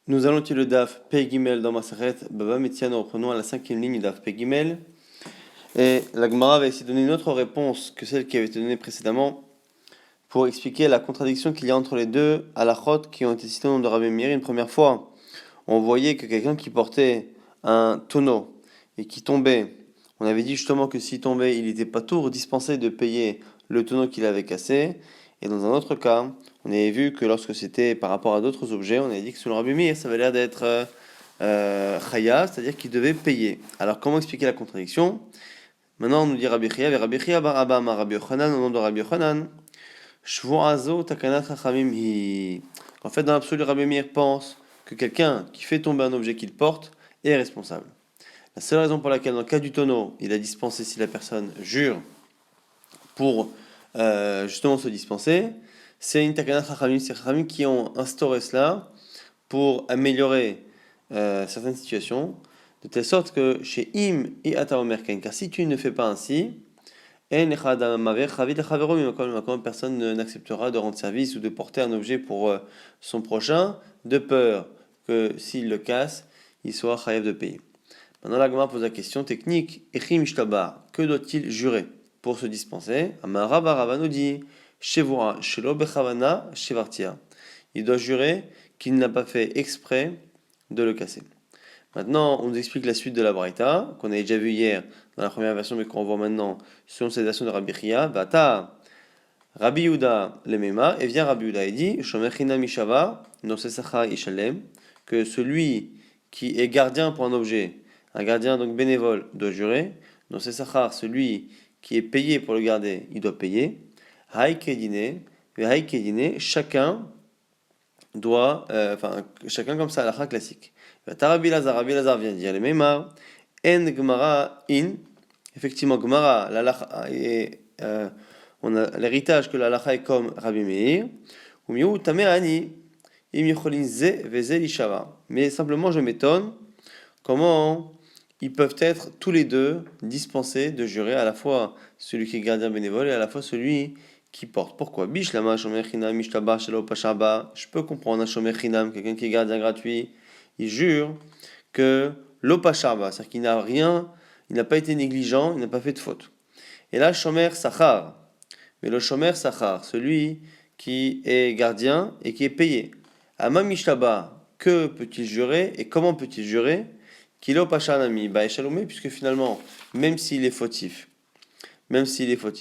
Nous allons utiliser le DAF Pegimel dans Maseret Baba Metzia. Nous reprenons à la 5e ligne du DAF Pegimel. Et la Gemara va essayer de donner une autre réponse que celle qui avait été donnée précédemment pour expliquer la contradiction qu'il y a entre les deux halachot qui ont été cités au nom de Rabbi Meir. Une première fois, on voyait que quelqu'un qui portait un tonneau et qui tombait, on avait dit justement que s'il tombait, il n'était pas tout dispensé de payer le tonneau qu'il avait cassé. Et dans un autre cas, on avait vu que lorsque c'était par rapport à d'autres objets, on avait dit que selon Rabbi Meir, ça avait l'air d'être chayav, c'est-à-dire qu'il devait payer. Alors comment expliquer la contradiction? Maintenant, on nous dit Rabbi Chia, et Rabbi Chia bar Abba, Rabbi Yochanan, au nom de Rabbi Yochanan, Shvu'azo takanat chachamim hi. En fait, dans l'absolu, Rabbi Meir pense que quelqu'un qui fait tomber un objet qu'il porte est responsable. La seule raison pour laquelle, dans le cas du tonneau, il a dispensé si la personne jure pour justement se dispenser, c'est une takanat chachamim, c'est chachamim qui ont instauré cela pour améliorer certaines situations, de telle sorte que chez Im et Ataomerken, car si tu ne fais pas ainsi, personne n'acceptera de rendre service ou de porter un objet pour son prochain, de peur que s'il le casse, il soit chayav de payer. Maintenant, la Gemara pose la question technique. Echim shtabar, que doit-il jurer pour se dispenser? Amara Barava nous dit Shevura, shelo bechavana, shevartia. Il doit jurer qu'il n'a pas fait exprès de le casser. Maintenant, on nous explique la suite de la Braïta, qu'on avait déjà vu hier dans la première version, mais qu'on voit maintenant selon cette version de Rabbi Chia. Bata, Rabbi Yehuda lemema, et vient Rabbi Yehuda et dit Shomer chinam ishava, nosesachar ishalem, que celui qui est gardien pour un objet, un gardien donc bénévole, doit jurer. Nosesachar, celui qui est payé pour le garder, il doit payer. Haïkedine, chacun doit, chacun comme ça, la classique. Rabbi Lazar vient dire les mêmes. En Gemara in, effectivement, Gemara, on a l'héritage que la lacha est comme Rabbi Meir. Mais simplement, je m'étonne comment ils peuvent être tous les deux dispensés de jurer à la fois celui qui est gardien bénévole et à la fois celui qui porte. Pourquoi? Je peux comprendre un shomer chinam, quelqu'un qui est gardien gratuit, il jure que l'opacharba, c'est-à-dire qu'il n'a rien, il n'a pas été négligent, il n'a pas fait de faute. Et là, shomer sachar, mais le shomer sachar, celui qui est gardien et qui est payé. Ama mishtaba, que peut-il jurer et comment peut-il jurer? Qu'il est opachanami, bah échaloumé, puisque finalement, même s'il est fautif, même s'il n'est pas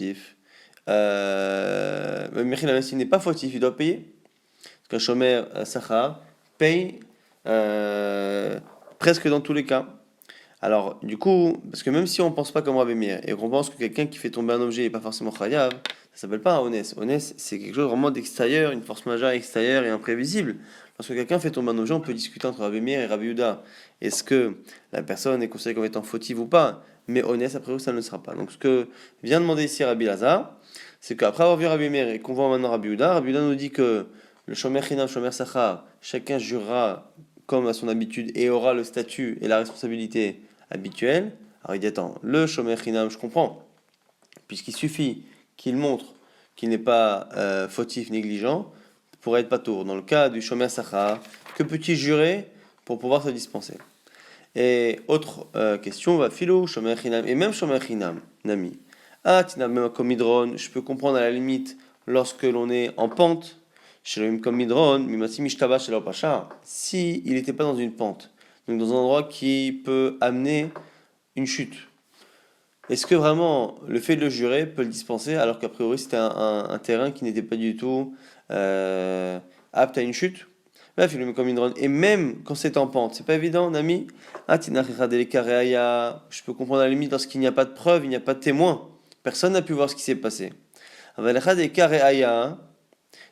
fautif, il doit payer. Parce qu'un shomer sachar paye presque dans tous les cas. Alors, du coup, parce que même si on pense pas comme Rabbi Meir et qu'on pense que quelqu'un qui fait tomber un objet n'est pas forcément chayav, ça s'appelle pas un onès. Onès, c'est quelque chose vraiment d'extérieur, une force majeure extérieure et imprévisible. Lorsque quelqu'un fait tomber un objet, on peut discuter entre Rabbi Meir et Rabbi Yehuda. Est-ce que la personne est considérée comme étant fautive ou pas? Mais onès, a priori, ça ne le sera pas. Donc, ce que vient demander ici Rabbi Lazar, c'est qu'après avoir vu Rabbi Meir et qu'on voit maintenant Rabbi Yehuda nous dit que le shomer chinam, shomer sachar, chacun jurera comme à son habitude et aura le statut et la responsabilité habituelle. Alors il dit attends, le shomer chinam, je comprends, puisqu'il suffit qu'il montre qu'il n'est pas fautif, négligent, pour être patour. Dans le cas du shomer sachar, que peut-il jurer pour pouvoir se dispenser? Et autre question, va philo, shomer chinam, et même shomer chinam, nami. Ah, même comme midron, je peux comprendre à la limite lorsque l'on est en pente. Si il n'était pas dans une pente, donc dans un endroit qui peut amener une chute, est-ce que vraiment le fait de le jurer peut le dispenser alors qu'a priori c'était un terrain qui n'était pas du tout apte à une chute? Et même quand c'est en pente, c'est pas évident, Nami. Je peux comprendre à la limite lorsqu'il n'y a pas de preuve, il n'y a pas de témoin. Personne n'a pu voir ce qui s'est passé.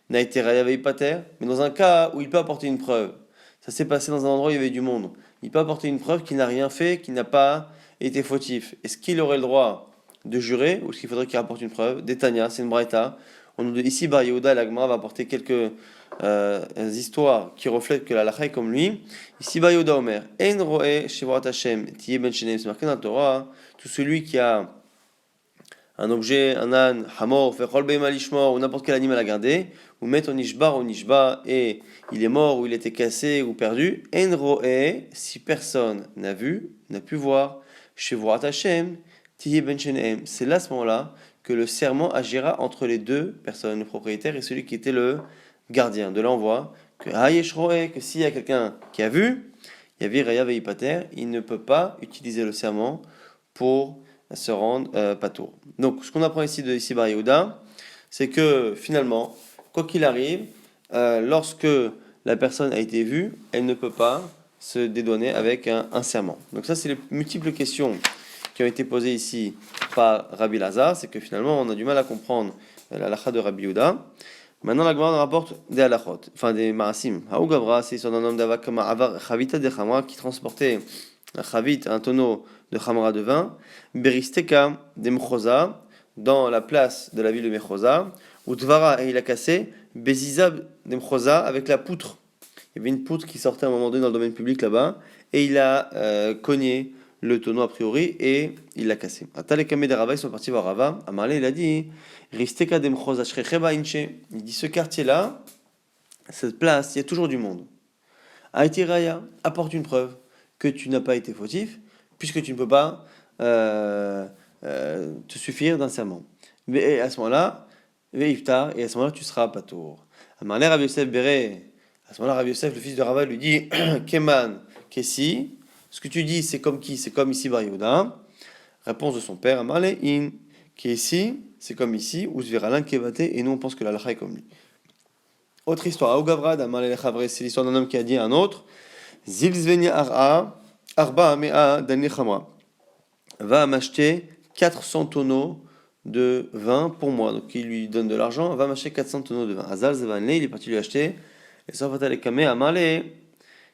N'a été réveillé pater, mais dans un cas où il peut apporter une preuve. Ça s'est passé dans un endroit où il y avait du monde. Il peut apporter une preuve qu'il n'a rien fait, qu'il n'a pas été fautif. Est-ce qu'il aurait le droit de jurer ou est-ce qu'il faudrait qu'il apporte une preuve? D'Etania, c'est une braïta. On nous dit ici, Bar Yehuda, l'Agma va apporter quelques histoires qui reflètent que la lacha est comme lui. Ici, Bar Yehuda Omer, En roe shevorat Hashem, tiye ben shenem, c'est marqué dans la Torah, tout celui qui a un objet, un âne, hamor, fechol beima lishmor, ou n'importe quel animal à garder, ou met on ishbar ou nishba, et il est mort, ou il était cassé, ou perdu, en roe, si personne n'a vu, n'a pu voir, shevuat Hashem, tihi ben shenehem. C'est là, à ce moment-là, que le serment agira entre les deux personnes, le propriétaire et celui qui était le gardien. De là, on voit que hayesh roe, que s'il y a quelqu'un qui a vu, yavir raya veipater, il ne peut pas utiliser le serment pour se rendre patour. Donc, ce qu'on apprend ici de ici Bar Yehuda, c'est que finalement, quoi qu'il arrive, lorsque la personne a été vue, elle ne peut pas se dédouaner avec un serment. Donc ça, c'est les multiples questions qui ont été posées ici par Rabbi Lazar, c'est que finalement, on a du mal à comprendre la halakha de Rabbi Yehuda. Maintenant, la Gemara nous rapporte des halachot, enfin des marasim. Haou Gavra, c'est sur un homme d'Avak comme Avar Chavita de Chamra qui transportait un chavit, un tonneau de Chamra de vin, Beristeka de Mechosa, dans la place de la ville de Mechosa, ou Tvara, et il a cassé, Beziza de Mechosa, avec la poutre. Il y avait une poutre qui sortait à un moment donné dans le domaine public là-bas, et il a cogné le tonneau a priori, et il l'a cassé. Atalekame de Rava, ils sont partis voir Rava. Amarle, il a dit, Risteka de Mechosa, Shrecheba Inche. Il dit, ce quartier-là, cette place, il y a toujours du monde. Aïti Raya, apporte une preuve que tu n'as pas été fautif, puisque tu ne peux pas te suffire d'un serment. Mais à ce moment-là, Veiftar, et à ce moment-là, tu seras patour. Amarle Rabbi Yosef Béré, à ce moment-là, Rabbi Yosef, le fils de Rava, lui dit Keman, Kessi, ce que tu dis, c'est comme qui? C'est comme ici Bar Yehuda. Réponse de son père, Amarle In, Kessi, c'est comme ici, ou Zviralin Kevate, et nous on pense que la halakha est comme lui. Autre histoire, Aougavrad, Amarle Lechavre, c'est l'histoire d'un homme qui a dit à un autre Zilzvenia Arba Mea Dani Chamra, va m'acheter 400 tonneaux de vin pour moi. Donc il lui donne de l'argent, va m'acheter 400 tonneaux de vin. Azal Zevanle, il est parti lui acheter. Et Safata Lekame Amale,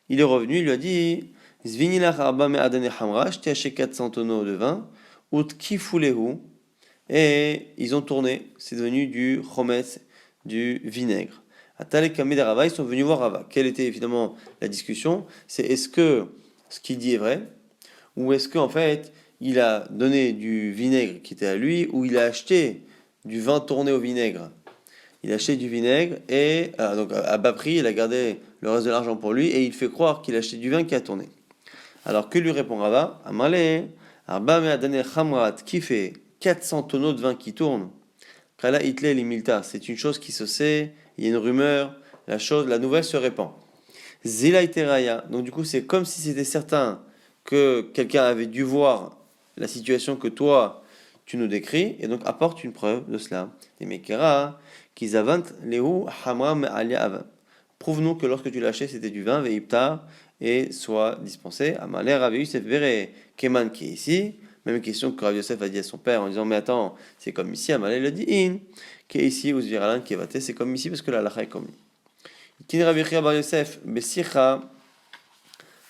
il est revenu, il lui a dit Zvinilach Arba Mea Dani Chamra, je t'ai acheté 400 tonneaux de vin. Ut Kifulehu. Et ils ont tourné, c'est devenu du chometz, du vinaigre. Atalekame de Rava, ils sont venus voir Rava. Quelle était évidemment la discussion? C'est est-ce que ce qu'il dit est vrai? Ou est-ce qu'en fait, il a donné du vinaigre qui était à lui, ou il a acheté du vin tourné au vinaigre? Il a acheté du vinaigre et donc à bas prix, il a gardé le reste de l'argent pour lui et il fait croire qu'il a acheté du vin qui a tourné. Alors que lui répond Rava? Amale, Arba me adane chamrat, qui fait 400 tonneaux de vin qui tournent? Kala Hitler limilta, c'est une chose qui se sait, il y a une rumeur, la nouvelle se répand. Zila iteraya, donc du coup c'est comme si c'était certain que quelqu'un avait dû voir la situation que toi tu nous décris, et donc apporte une preuve de cela. Et Mekera, kizavant lehu hamram alia av. Prouve-nous que lorsque tu l'as acheté c'était du vin, veipta, et soit dispensé. Amalé Rav Yosef verre Keman qui est ici. Même question que Rav Yosef a dit à son père en disant mais attends, c'est comme ici. Amalé il a dit in, qui est ici, ou Zviralan qui est vaté, c'est comme ici parce que la halakha est comme lui. Kin Rav Yechia Bar Yosef, Besicha,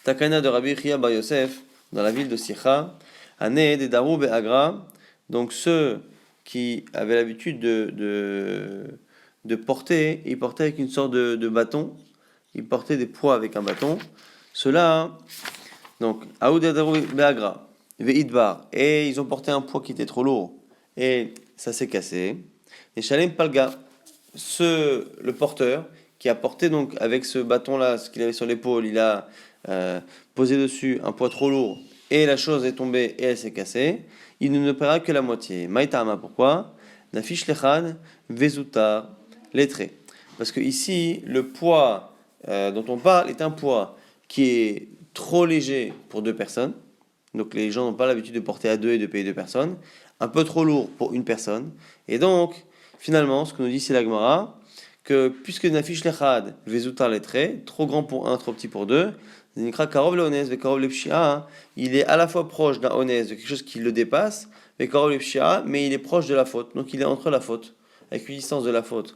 Takana de Rav Yechia Bar Yosef, dans la ville de Sicha, Ané de Darou Be'agra, donc ceux qui avaient l'habitude de porter, ils portaient avec une sorte de bâton, ils portaient des poids avec un bâton. Ceux-là, donc, Aoud de Darou Be'agra, Ve'idbar, et ils ont porté un poids qui était trop lourd, et ça s'est cassé. Et Shalem Palga, le porteur, qui a porté donc avec ce bâton-là, ce qu'il avait sur l'épaule, il a posé dessus un poids trop lourd et la chose est tombée et elle s'est cassée, il ne paiera que la moitié. Maïtama, pourquoi? Nafish lechad vezutar lettré. Parce que ici, le poids dont on parle est un poids qui est trop léger pour deux personnes. Donc les gens n'ont pas l'habitude de porter à deux et de payer deux personnes. Un peu trop lourd pour une personne. Et donc, finalement, ce que nous dit c'est la Gemara, que puisque Nafish lechad vezutar lettré, trop grand pour un, trop petit pour deux, il est à la fois proche d'un honest, de quelque chose qui le dépasse, mais il est proche de la faute. Donc il est entre la faute, avec une distance de la faute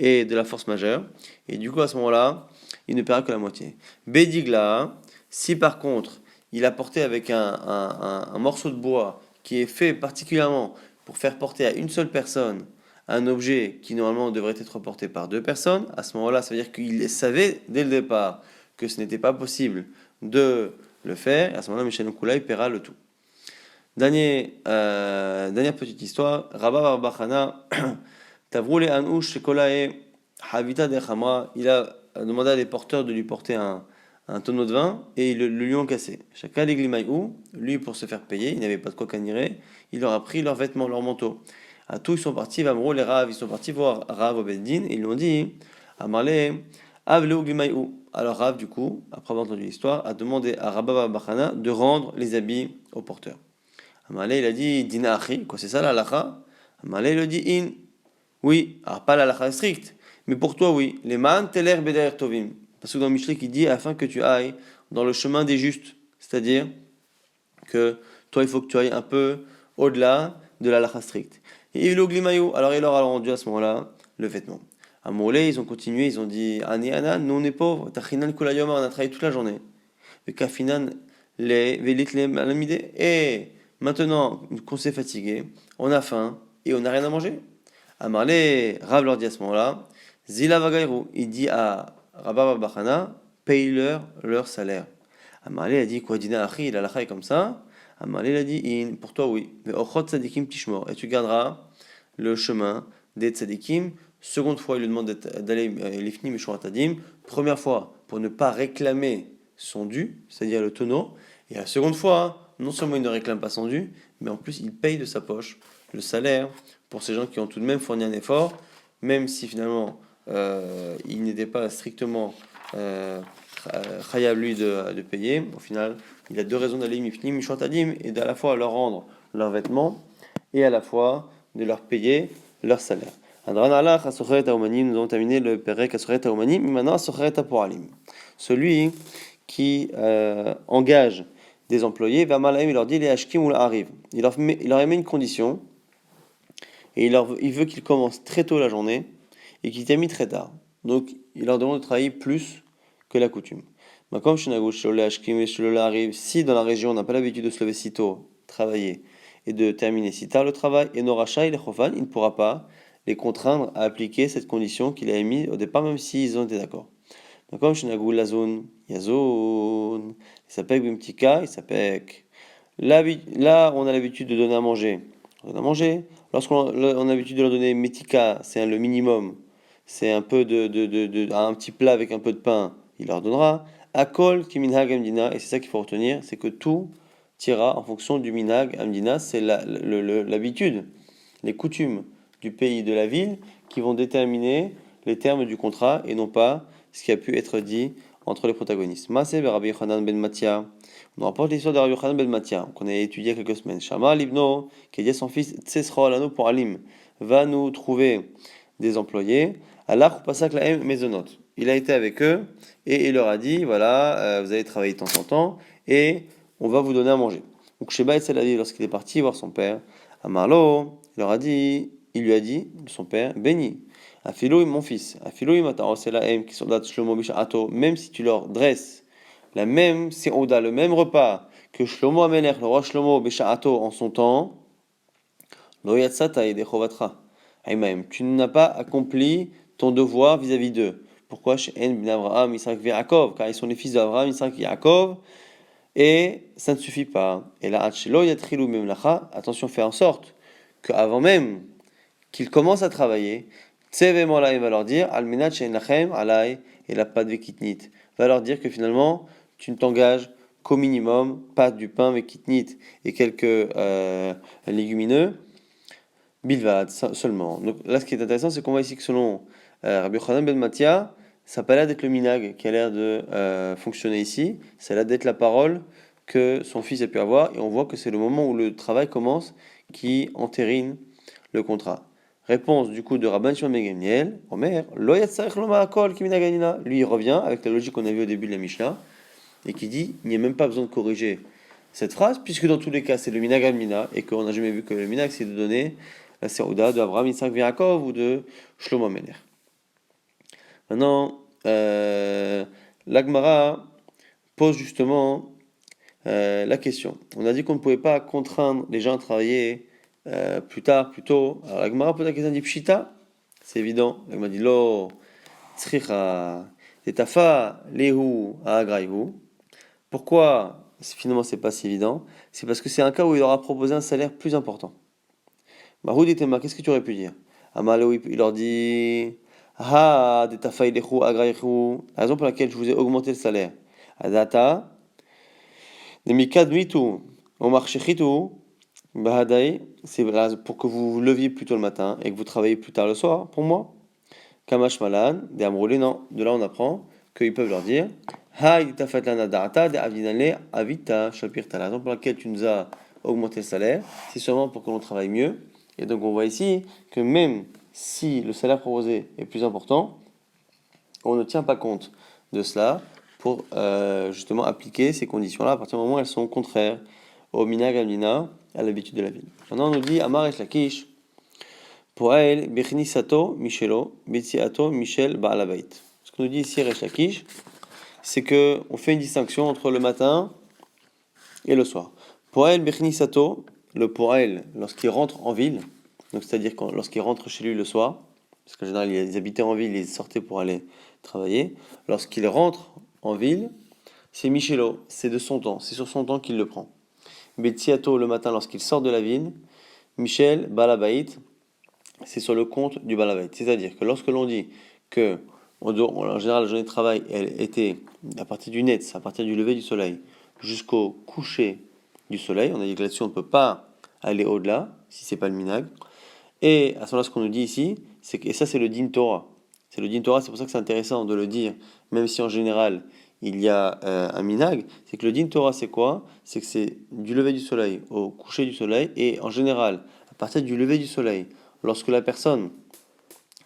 et de la force majeure. Et du coup, à ce moment-là, il ne paiera que la moitié. Bédigla, si par contre, il a porté avec un morceau de bois qui est fait particulièrement pour faire porter à une seule personne un objet qui normalement devrait être porté par deux personnes, à ce moment-là, ça veut dire qu'il savait dès le départ que ce n'était pas possible de le faire, et à ce moment-là, Michel Nkoula, il paiera le tout. Dernière petite histoire. Rabba Bar Bachana, Tavrou le Anouch Shekolae Havita de Chamra. Il a demandé à des porteurs de lui porter un tonneau de vin et ils le lui ont cassé. Chacun les glimaïou, lui pour se faire payer, il n'avait pas de quoi canirer, il leur a pris leurs vêtements, leurs manteaux. À tous ils sont partis, Vamro les Rav, ils sont partis voir Rav au Beddin et ils lui ont dit Amarle, Avleu glimaïou. Alors Rav, du coup, après avoir entendu l'histoire, a demandé à Rabba Bar Bachana de rendre les habits aux porteurs. Amarle il a dit Dina Achi, quoi c'est ça la halakha? Amarle il a dit In. Oui, alors pas la halakha stricte, mais pour toi oui. Les man teler beder tovim. Parce que dans Michelet qui dit afin que tu ailles dans le chemin des justes, c'est-à-dire que toi il faut que tu ailles un peu au-delà de la halakha stricte. Et il alors il leur a rendu à ce moment-là le vêtement. À Molé, ils ont continué, ils ont dit Ani Ana, nous on est pauvres, Tachinan Kulayoma, on a travaillé toute la journée. Et Kafinan, les Velit les Malamide, et maintenant qu'on s'est fatigué, on a faim et on n'a rien à manger. Amarle, Rav leur dit à ce moment-là, Zila Vagairu, il dit à Rabba Bachana, paye-leur leur salaire. Amarle a dit, quoi, dina achi, la lacha est comme ça. Amarle a dit, in, pour toi oui, mais ochot tzadikim tishmor, et tu garderas le chemin des tzadikim. Seconde fois, il lui demande d'aller lifnim et shuratadim. Première fois, pour ne pas réclamer son dû, c'est-à-dire le tonneau. Et la seconde fois, non seulement il ne réclame pas son dû, mais en plus il paye de sa poche le salaire pour ces gens qui ont tout de même fourni un effort, même si finalement il n'était pas strictement khayab lui de payer. Au final, il a deux raisons d'aller mifnim, mishwatadim, et d'à la fois leur rendre leurs vêtements et à la fois de leur payer leur salaire. Nous avons terminé le Perek Asocheret Haomanim, maintenant Asocheret Hapoalim. Celui qui engage des employés, vers Malaim, il leur dit les Hashkim ou la arrive. Il leur émet une condition, et il veut qu'ils commencent très tôt la journée et qu'ils terminent très tard. Donc il leur demande de travailler plus que la coutume. Si dans la région on n'a pas l'habitude de se lever si tôt, travailler, et de terminer si tard le travail, et Noracha et les Chofan, il ne pourra pas les contraindre à appliquer cette condition qu'il a émise au départ, même s'ils ont été d'accord. Comme Shinagou Lazun, Yazun, il s'appelle Bimtika, il s'appelle. Là, on a l'habitude de donner à manger. On donne à manger. Lorsqu'on a l'habitude de leur donner Metika, c'est le minimum. C'est un peu un petit plat avec un peu de pain, il leur donnera. Akol ki minhag amdina, et c'est ça qu'il faut retenir, c'est que tout tirera en fonction du minhag amdina, c'est l'habitude, les coutumes du pays, de la ville, qui vont déterminer les termes du contrat et non pas ce qui a pu être dit entre les protagonistes. Masé Rabbi Yochanan ben Matia. On rapporte l'histoire de Rabbi Yochanan ben Matia, qu'on a étudié il y a quelques semaines. Shama Libno, qui a dit à son fils Tsesra Alano pour Alim, va nous trouver des employés. Allah Pasak Laem Mezonot. Il a été avec eux et il leur a dit voilà, vous allez travailler de temps en temps et on va vous donner à manger. Donc Sheba et Selavi, lorsqu'il est parti voir son père, à Marlo, il lui a dit, son père, béni. Afilou, mon fils, Afilou, c'est la M qui sont là, Shlomo Bishato, même si tu leur dresses la même séouda, le même repas que Shlomo Amelech, le roi Shlomo Bishato en son temps, lo yatsata et dechovatra. Tu n'as pas accompli ton devoir vis-à-vis d'eux. Pourquoi chez En bin Abraham, Isaac et Yaakov, car ils sont les fils d'Abraham, Isaac et Yaakov, et ça ne suffit pas. Et là, attention, fais en sorte qu'avant même qu'ils commencent à travailler, Tsevemo il va leur dire, Alminat she'en lachem alay, et la pâte vekitnit. Va leur dire que finalement, tu ne t'engages qu'au minimum, pas du pain vekitnit et quelques légumineux, bilvad seulement. Donc là, ce qui est intéressant, c'est qu'on voit ici que selon Rabbi Yochanan ben Matia, ça n'a pas l'air d'être le minag qui a l'air de fonctionner ici, ça a l'air d'être la parole que son fils a pu avoir, et on voit que c'est le moment où le travail commence qui entérine le contrat. Réponse du coup de Rabban Shimon ben Gamliel, Omer, lo yatzarich lomar hakol ki minaganina. Lui il revient avec la logique qu'on a vue au début de la Mishnah et qui dit il n'y a même pas besoin de corriger cette phrase puisque dans tous les cas c'est le minag amina et qu'on n'a jamais vu que le minag c'est de donner la serouda de Abraham, Isaac, Yaakov ou de Shlomo Amelech. Maintenant, l'Agmara pose justement la question. On a dit qu'on ne pouvait pas contraindre les gens à travailler plus tard, plus tôt. Alors la Gemara pose la question, dit Pshita, c'est évident. La Gemara dit Lo, Tzricha, Tetafa, Lehu, Agraihu. Pourquoi finalement c'est pas si évident, c'est parce que c'est un cas où il aura proposé un salaire plus important. Mahoud et Tema, qu'est-ce que tu aurais pu dire? Amalo, il leur dit Ah, de tafailechu agraichu, la raison pour laquelle je vous ai augmenté le salaire. Adata, de mikad mitu, omarchechitu, bahadai, c'est pour que vous vous leviez plus tôt le matin et que vous travaillez plus tard le soir, pour moi. Kamash malan, de amrouli, non. De là on apprend qu'ils peuvent leur dire Hai tafat lana da'ata, de avdinale avita, shapirta. La raison pour laquelle tu nous as augmenté le salaire, c'est sûrement pour que l'on travaille mieux. Et donc on voit ici que même si le salaire proposé est plus important, on ne tient pas compte de cela pour justement appliquer ces conditions-là à partir du moment où elles sont contraires au minag al-mina, à l'habitude de la ville. Maintenant on nous dit Amar et Lakish, Poael Bechnisato Michelo, Betsiato Michel Baalabait. Ce que nous dit ici Resh Lakish, c'est que on fait une distinction entre le matin et le soir. Poael Bechnisato, le Poael, lorsqu'il rentre en ville, donc c'est-à-dire lorsqu'il rentre chez lui le soir, parce qu'en général ils habitaient en ville, ils sortaient pour aller travailler. Lorsqu'il rentre en ville, c'est Michelo, c'est de son temps, c'est sur son temps qu'il le prend. Betsiato, le matin, lorsqu'il sort de la ville, Michel Balabait, c'est sur le compte du Balabait. C'est-à-dire que lorsque l'on dit que, en général, la journée de travail, elle était à partir du net, à partir du lever du soleil, jusqu'au coucher du soleil, on a dit que là-dessus on ne peut pas aller au-delà, si c'est pas le minag. Et à ce moment-là, ce qu'on nous dit ici, et ça c'est le din Torah. C'est le din Torah, c'est pour ça que c'est intéressant de le dire, même si en général il y a un minag, c'est que le din Torah c'est quoi? C'est que c'est du lever du soleil au coucher du soleil, et en général, à partir du lever du soleil, lorsque la personne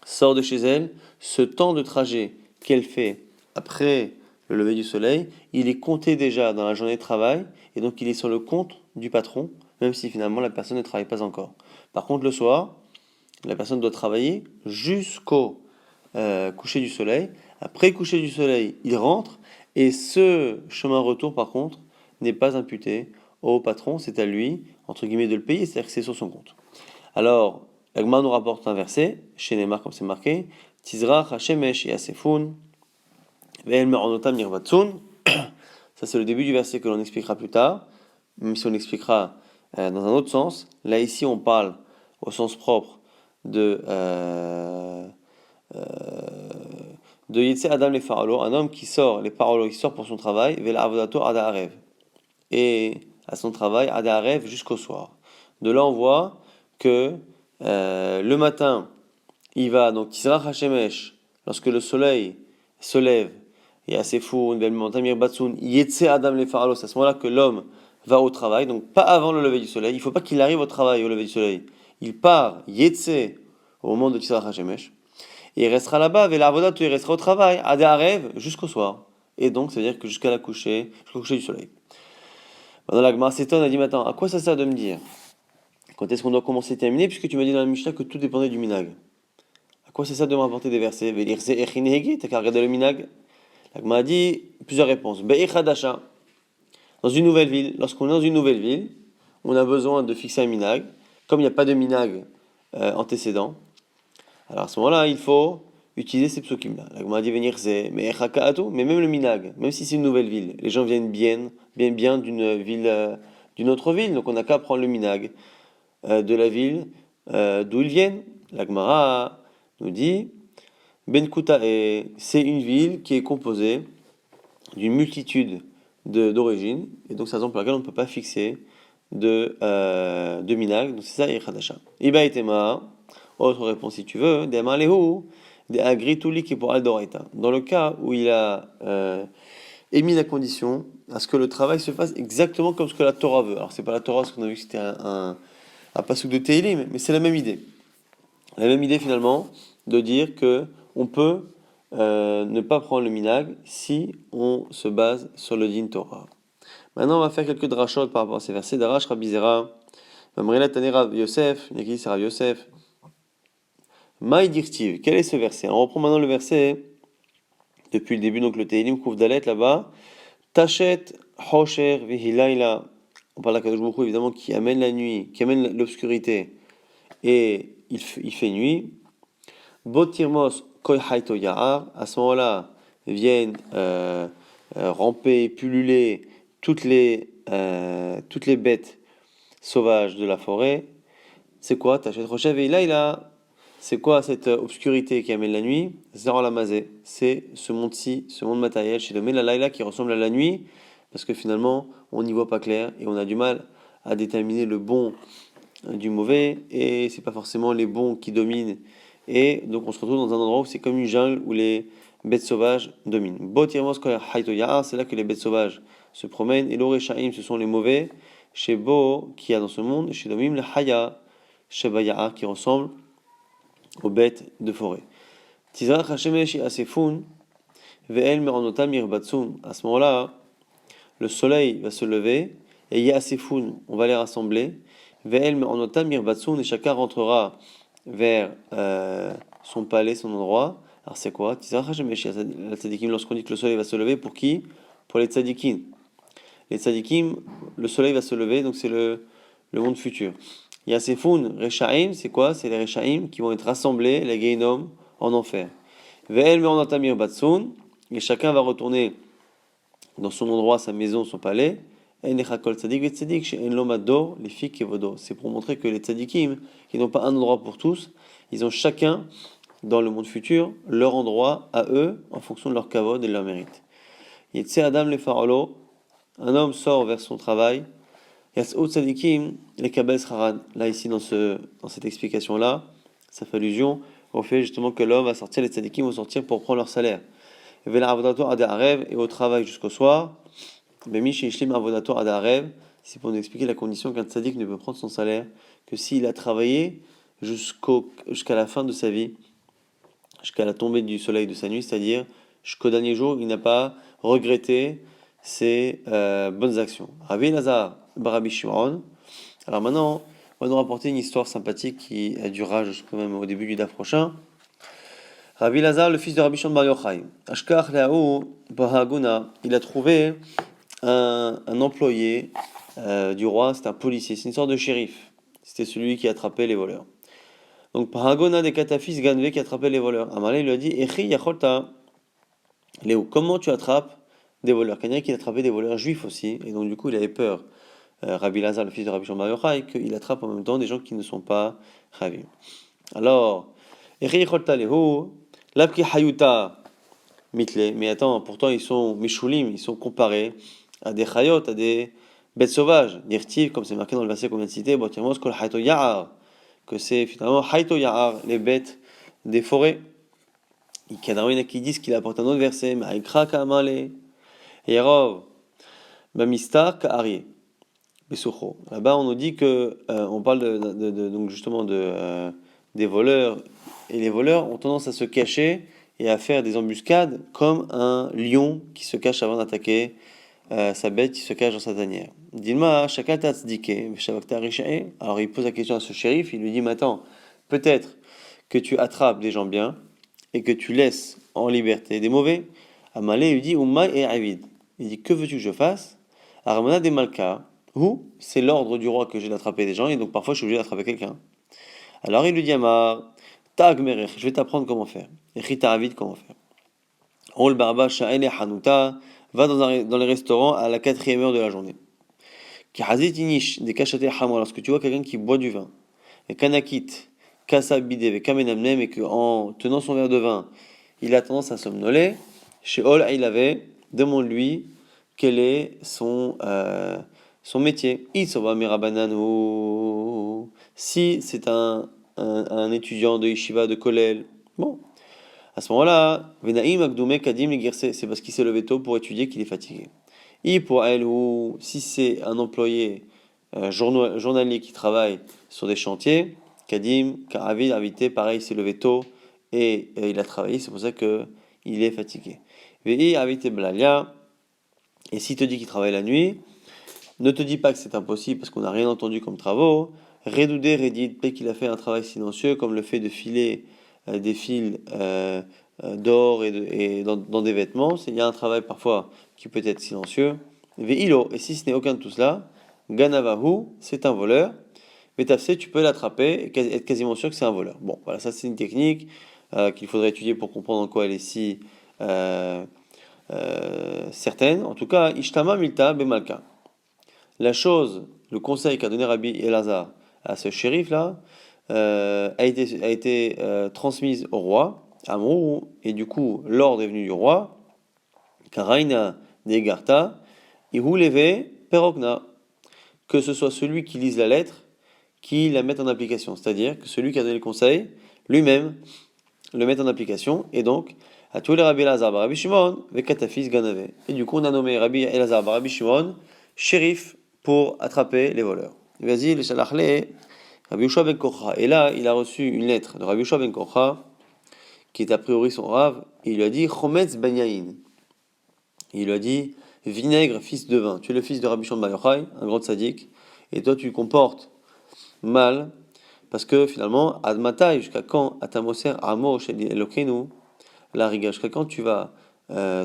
sort de chez elle, ce temps de trajet qu'elle fait après le lever du soleil, il est compté déjà dans la journée de travail, et donc il est sur le compte du patron, même si finalement la personne ne travaille pas encore. Par contre, le soir, la personne doit travailler jusqu'au coucher du soleil. Après le coucher du soleil, il rentre, et ce chemin retour, par contre, n'est pas imputé au patron, c'est à lui, entre guillemets, de le payer, c'est-à-dire que c'est sur son compte. Alors, l'Agma nous rapporte un verset, chez Neymar, comme c'est marqué, Tizra, Hashemesh, Yasefun, Ve'el Meronotam, Nirvatsun. Ça, c'est le début du verset que l'on expliquera plus tard, même si on l'expliquera dans un autre sens. Là, ici, on parle au sens propre de Yetze Adam les Faralo, un homme qui sort, les Faralo, qui sort pour son travail, Vela Avodato Ada Arev, et à son travail, Ada Arev jusqu'au soir. De là, on voit que le matin, il va, donc Tizrach Hashemesh, lorsque le soleil se lève, et assez fou, Tamir Batsun, Yetze Adam les Faralos, c'est à ce moment-là que l'homme va au travail, donc pas avant le lever du soleil. Il ne faut pas qu'il arrive au travail au lever du soleil. Il part, Yetze, au moment de Tizrach Hashemesh, et il restera là-bas, Velarvodat, il restera au travail, Ada Arev, jusqu'au soir. Et donc, ça veut dire que jusqu'au coucher du soleil. Maintenant, la Gemara s'étonne, elle dit, maintenant, à quoi ça sert de me dire quand est-ce qu'on doit commencer et terminer, puisque tu m'as dit dans la Mishnah que tout dépendait du minag? À quoi ça sert de me rapporter des versets? T'as qu'à regarder le minag. La Gemara a dit plusieurs réponses. Dans une nouvelle ville, lorsqu'on est dans une nouvelle ville, on a besoin de fixer un minag. Comme il n'y a pas de minag antécédent, alors à ce moment-là, il faut utiliser ces psukim-là. La Gemara a dit mais même le minag, même si c'est une nouvelle ville, les gens viennent bien d'une ville, d'une autre ville, donc on n'a qu'à prendre le minag de la ville d'où ils viennent. La Gemara nous dit Ben Kutae, c'est une ville qui est composée d'une multitude d'origines, et donc c'est la raison pour laquelle on ne peut pas fixer de minag, donc c'est ça, Yechadasha. Iba etema, autre réponse si tu veux, des Malehu, des Agrituli qui pour Aldoraita. Dans le cas où il a émis la condition à ce que le travail se fasse exactement comme ce que la Torah veut. Alors c'est pas la Torah, parce qu'on a vu que c'était un pasuk de Teilim, mais c'est la même idée. La même idée finalement de dire que on peut ne pas prendre le minag si on se base sur le din Torah. Maintenant, on va faire quelques drachot par rapport à ces versets. Darash Rabbi Zera, Mamrela Tanera Yosef, Neki c'est Rav Yosef. Maï dirtiv, quel est ce verset? On reprend maintenant le verset depuis le début, donc le Teilim Kouf Dalet là-bas. Tachet Hosher Vihilaila. On parle d'Akadosh Baruch Hu, évidemment, qui amène la nuit, qui amène l'obscurité, et il fait nuit. Botirmos Koy Haito Yahar, à ce moment-là viennent ramper, pulluler toutes les bêtes sauvages de la forêt. C'est quoi? Tachet Rochev et là, c'est quoi cette obscurité qui amène la nuit? Zara Lamazé, c'est ce monde-ci, ce monde matériel chez le la Laila qui ressemble à la nuit, parce que finalement, on n'y voit pas clair et on a du mal à déterminer le bon du mauvais, et c'est pas forcément les bons qui dominent, et donc on se retrouve dans un endroit où c'est comme une jungle où les bêtes sauvages dominent. Botirmos c'est là que les bêtes sauvages se promènent, et l'Orechaim, ce sont les mauvais, chez Bo, qui a dans ce monde, chez Domim, le Haya, chez Baya'ar, qui ressemble aux bêtes de forêt. Tizrach Hashemesh Asefun, Ve'el Meronotam Irbatsun. À ce moment-là, le soleil va se lever, et Yasefun, on va les rassembler. Ve'el Meronotam Irbatsun, et chacun rentrera vers son palais, son endroit. Alors c'est quoi? Tizrach Hashemesh Tzadikim, lorsqu'on dit que le soleil va se lever, pour qui? Pour les tzadikim. Les tzadikim, le soleil va se lever, donc c'est le monde futur. Yasefun, Rechaim, c'est quoi? C'est les Rechaim qui vont être rassemblés, les Geinom, en enfer. Ve'el me'onatamir batsun, et chacun va retourner dans son endroit, sa maison, son palais. En echakol tzadik ve'tzadik, she'en lo mador, les fik kevodo. C'est pour montrer que les tzadikim, qui n'ont pas un endroit pour tous, ils ont chacun, dans le monde futur, leur endroit à eux, en fonction de leur kavod et de leur mérite. Yetze Adam le farolo, un homme sort vers son travail. Yas'u tzadikim, les kabel sharad. Là, ici, dans cette explication-là, ça fait allusion au fait justement que l'homme va sortir, les tzadikim vont sortir pour prendre leur salaire. Et au travail jusqu'au soir. C'est pour nous expliquer la condition qu'un tzadik ne peut prendre son salaire que s'il a travaillé jusqu'à la fin de sa vie, jusqu'à la tombée du soleil de sa nuit, c'est-à-dire jusqu'au dernier jour, il n'a pas regretté ses bonnes actions. Rabbi Lazar, Barabi Shimon. Alors maintenant, on va nous rapporter une histoire sympathique qui durera jusqu'au même au début du DAF prochain. Rabbi Lazar, le fils de Rabbi Shimon Bar Yochai, Ashkar Leaou Bahaguna, il a trouvé un employé du roi, c'est un policier, c'est une sorte de shérif. C'était celui qui attrapait les voleurs. Donc Bahaguna des Katafis Ganve qui attrapait les voleurs. Amalé il lui a dit Echi Yacholta Léo, comment tu attrapes des voleurs? Quelqu'un qui attrapait des voleurs juifs aussi, et donc du coup il avait peur. Rabbi Lazar, le fils de Rabbi Shimon Bar Yochai, qu'il attrape en même temps des gens qui ne sont pas Chavim. Alors, Echi Yacholta Léo. L'apki hayuta mitle, mais attends, pourtant ils sont mishulim, ils sont comparés à des chayot, à des bêtes sauvages. Dirtiv, comme c'est marqué dans le verset qu'on vient de citer, botirmos kol hayto ya'ar, que c'est finalement hayto ya'ar, les bêtes des forêts. Il y en a qui disent qu'il apporte un autre verset, mais aïkra ka'amale, yerov, bamistar ka'ari, besucho. Là-bas on nous dit que, on parle donc justement des voleurs. Et les voleurs ont tendance à se cacher et à faire des embuscades comme un lion qui se cache avant d'attaquer sa bête qui se cache dans sa tanière. Dilma, chacun t'a tzdiké, alors il pose la question à ce shérif, il lui dit, mais attends, peut-être que tu attrapes des gens bien et que tu laisses en liberté des mauvais. Amalé lui dit, Umma et Avid. Il dit, que veux-tu que je fasse? Aramana des Malka, ou c'est l'ordre du roi que j'ai d'attraper des gens et donc parfois je suis obligé d'attraper quelqu'un. Alors il lui dit, Amar, Tagmerech, je vais t'apprendre comment faire. Rita Avid, comment faire. Ol Barba Sha'ele Hanuta, va dans les restaurants à la 4e heure de la journée. Kihazit Inish, des Kachate Hamor, lorsque tu vois quelqu'un qui boit du vin. Et Kanakit, Kasabide, avec Kamenamnem, et qu'en tenant son verre de vin, il a tendance à somnoler. Chez Ol Aïlave, demande-lui quel est son métier. Itsoba Mirabananu, si c'est un étudiant de Yeshiva, de Kollel, bon, à ce moment-là, Venaim Agdoume Kadim Ligirse, c'est parce qu'il s'est levé tôt pour étudier qu'il est fatigué. Et pour elle, ou si c'est un employé journalier qui travaille sur des chantiers, Kadim, Karavid, invité, pareil, il s'est levé tôt et il a travaillé, c'est pour ça qu'il est fatigué. Vei Avite Blalia, et s'il te dit qu'il travaille la nuit, ne te dis pas que c'est impossible parce qu'on n'a rien entendu comme travaux. Redoudé, Redit, peut-être qu'il a fait un travail silencieux comme le fait de filer des fils d'or et dans des vêtements. Il y a un travail parfois qui peut être silencieux. Ve'ilo, et si ce n'est aucun de tout cela, Ganavahu, c'est un voleur. Metafse, tu peux l'attraper et être quasiment sûr que c'est un voleur. Bon, voilà, ça c'est une technique qu'il faudrait étudier pour comprendre en quoi elle est si certaine. En tout cas, Ishtama Milta Bemalka. La chose, le conseil qu'a donné Rabbi Elazar à ce shérif-là, a été transmise au roi, à Amrou, et du coup, l'ordre est venu du roi, Karaina Negarta, Ihuleve Perokna, que ce soit celui qui lise la lettre, qui la mette en application. C'est-à-dire que celui qui a donné le conseil, lui-même, le mette en application, et donc, à tous les Rabbi Elazar, Rabbi Shimon, Vekatafis Ganave. Et du coup, on a nommé Rabbi Elazar, Rabbi Shimon, shérif pour attraper les voleurs. Vas-y, le Shalachle, Rabbi Yoshua ben Kocha. Et là, il a reçu une lettre de Rabbi Yoshua ben Kocha, qui est a priori son rave, et il lui a dit Chometz ben Yain. Il lui a dit vinaigre, fils de vin. Tu es le fils de Rabbi Shimon ben Yochai, un grand sadique, et toi tu comportes mal, parce que finalement, Admatai, jusqu'à quand Atamoser Amo Shel Elokeinu, la riga, jusqu'à quand tu vas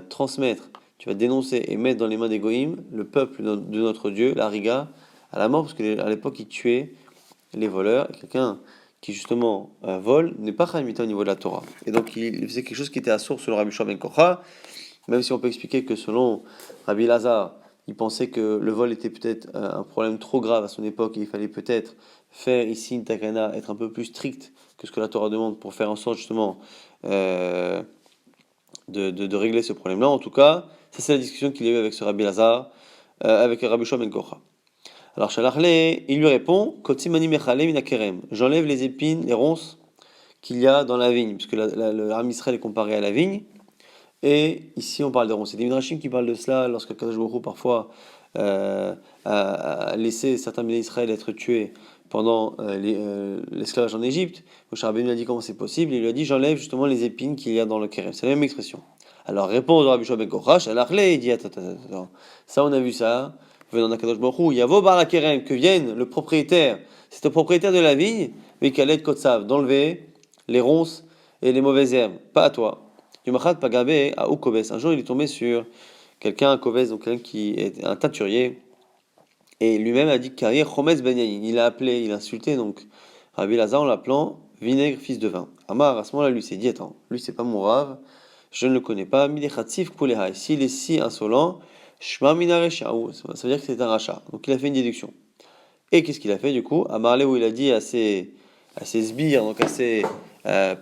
transmettre, tu vas dénoncer et mettre dans les mains des goïms le peuple de notre Dieu, la riga, à la mort, parce qu'à l'époque ils tuaient les voleurs, et quelqu'un qui justement vole n'est pas chalimita au niveau de la Torah. Et donc il faisait quelque chose qui était à source selon Rabbi Shua ben Kocha, même si on peut expliquer que selon Rabbi Lazar, il pensait que le vol était peut-être un problème trop grave à son époque et il fallait peut-être faire ici une takana, être un peu plus strict que ce que la Torah demande pour faire en sorte justement de régler ce problème-là. En tout cas, ça c'est la discussion qu'il a eu avec ce Rabbi Lazar, avec Rabbi Shua ben Kocha. Alors Shalachle, il lui répond, Kotimani mechale minakerem, j'enlève les épines, les ronces qu'il y a dans la vigne, puisque le Ham Israël est comparé à la vigne. Et ici, on parle de ronces. C'est des Midrashim qui parlent de cela lorsque Kadosh Baruch Hu, parfois, a laissé certains bénis d'Israël être tués pendant l'esclavage en Égypte. Moshe Rabbeinu lui a dit comment c'est possible. Il lui a dit j'enlève justement les épines qu'il y a dans le kérem. C'est la même expression. Alors, répond au Rabbi Shua ben Kocha, il dit attends. Ça, on a vu ça. Venant d'Akadosh Baruch Hu, Yavo bar la kérem, que vienne le propriétaire. C'est le propriétaire de la vigne, mais qu'elle aide Kotsav d'enlever les ronces et les mauvaises herbes. Pas à toi. À Ukobes. Un jour, il est tombé sur quelqu'un, un Koves, donc quelqu'un qui est un teinturier, et lui-même a dit carrière Chometz ben Yayin. Il a appelé, il a insulté donc Rabbi Lazar en l'appelant vinaigre, fils de vin. Amar, à ce moment-là, lui s'est dit attends, lui c'est pas mon rave, je ne le connais pas. Milechatzif Kulehai. S'il est si insolent, Shma Minare Shaou. Ça veut dire que c'est un rachat. Donc il a fait une déduction. Et qu'est-ce qu'il a fait du coup? À Marley, où il a dit à ses sbires, donc à ses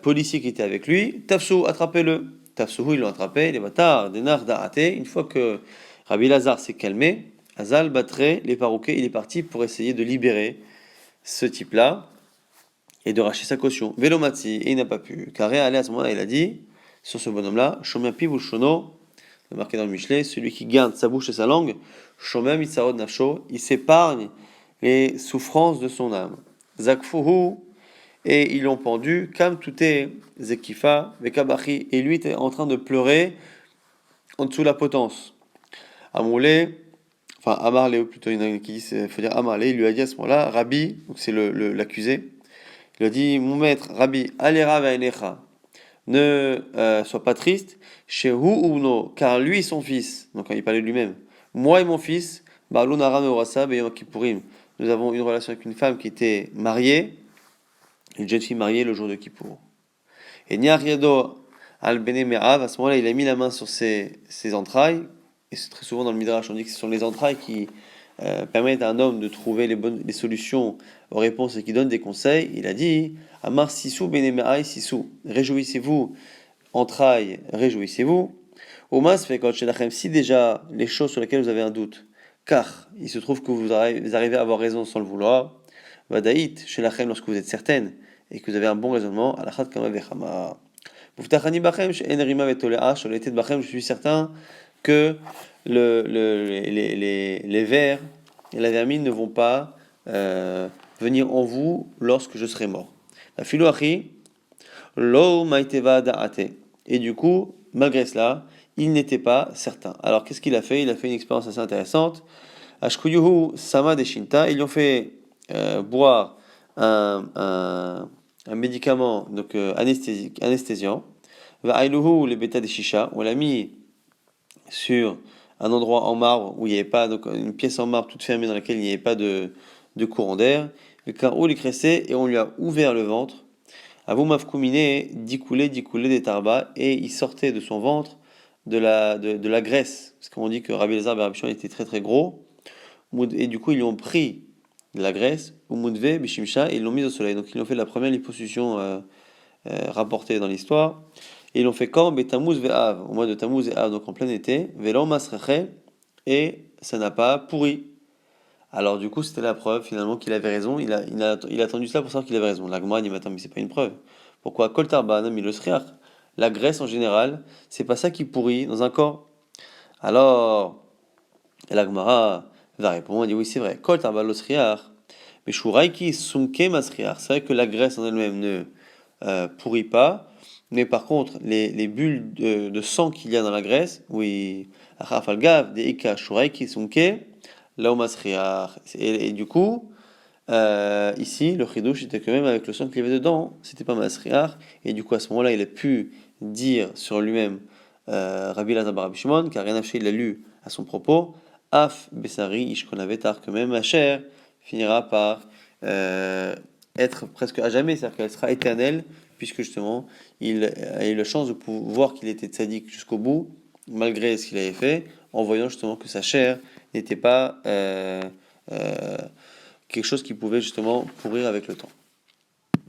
policiers qui étaient avec lui, Tafsou, attrapez-le. Tafsou, ils l'ont attrapé, les bâtards, des nards d'araté. Une fois que Rabbi Lazar s'est calmé, Azal battrait les parouquets, il est parti pour essayer de libérer ce type-là et de racheter sa caution. Vélomati, et il n'a pas pu. Carré allait à ce moment-là, il a dit, sur ce bonhomme-là, Shomiapi ou Shono, c'est marqué dans le Michelet, celui qui garde sa bouche et sa langue, Shomem Itzarod Nafsho, il s'épargne les souffrances de son âme. Zakfuhu, et ils l'ont pendu, Kam Touté Zekifa, Vekabachi, et lui était en train de pleurer en dessous de la potence. Amoulé, enfin Amarlé, plutôt, il y en a qui disent, il faut dire Amarlé, il lui a dit à ce moment-là, Rabbi, donc c'est l'accusé, il lui a dit, mon maître, Rabbi, Alera Vaenecha, ne sois pas triste, chez ou no, car lui et son fils, donc il parlait de lui-même, moi et mon fils, Baalun Aram Orasab et Yom Kippourim, nous avons une relation avec une femme qui était mariée, une jeune fille mariée le jour de Kippour. Et Niariado al Bene Me'av, à ce moment-là, il a mis la main sur ses entrailles, et c'est très souvent dans le Midrash, on dit que ce sont les entrailles qui permettent à un homme de trouver les solutions aux réponses et qui donnent des conseils. Il a dit Amar Sissou Bene Me'ai Sissou, réjouissez-vous, entrailles, réjouissez-vous. Omas Fekot Shelachem, si déjà les choses sur lesquelles vous avez un doute, car il se trouve que vous arrivez à avoir raison sans le vouloir, Vadaït Shelachem, lorsque vous êtes certaine et que vous avez un bon raisonnement, Alachat Kama Vechama. Je suis certain que les vers et la vermine ne vont pas venir en vous lorsque je serai mort. Et du coup, malgré cela, il n'était pas certain. Alors qu'est-ce qu'il a fait? Il a fait une expérience assez intéressante. Ashkuyuhu Sama Deshinta, ils lui ont fait boire un médicament donc anesthésiant. Va'ailuhu le bêta des chicha, on l'a mis sur un endroit en marbre où il n'y avait pas, donc une pièce en marbre toute fermée dans laquelle il n'y avait pas de courant d'air. Le carreau les cressait et on lui a ouvert le ventre. Avou mafkoumine, dikoulé des tarbas, et il sortait de son ventre de la graisse, parce qu'on dit que Rabbi Elazar et Rabbi Shimon étaient très très gros, et du coup ils lui ont pris de la graisse, ou Moudve, Bishimsha, et ils l'ont mise au soleil. Donc ils ont fait la première liposuction rapportée dans l'histoire. Et ils l'ont fait quand Betamuz Ve'av, au mois de Tammuz et Av, donc en plein été, Ve'lo Masreche, et ça n'a pas pourri. Alors du coup, c'était la preuve finalement qu'il avait raison. Il a attendu cela pour savoir qu'il avait raison. La Gemara dit, mais attends, mais c'est pas une preuve. Pourquoi? Kol Tarba, la graisse en général, c'est pas ça qui pourrit dans un corps. Alors, et la Gemara va répondre, elle dit oui, c'est vrai. Kol Tarba l'osriach, mais Shuraiki Sunke Masriach. C'est vrai que la graisse en elle-même ne pourrit pas. Mais par contre, les bulles de sang qu'il y a dans la graisse, oui, Achafalgav, Deika, Shuraiki Sunke, Laomasriach. Et du coup, ici, le chidouche était que même avec le sang qu'il y avait dedans, c'était pas masriach, et du coup à ce moment-là, il a pu dire sur lui-même Rabbi Elazar bar Rabbi Shimon, car rien il l'a lu à son propos, Af Besari Ishkon Avetar, que même ma chair finira par être presque à jamais, c'est-à-dire qu'elle sera éternelle, puisque justement, il a eu la chance de pouvoir voir qu'il était tzaddik jusqu'au bout, malgré ce qu'il avait fait, en voyant justement que sa chair n'était pas quelque chose qui pouvait justement pourrir avec le temps.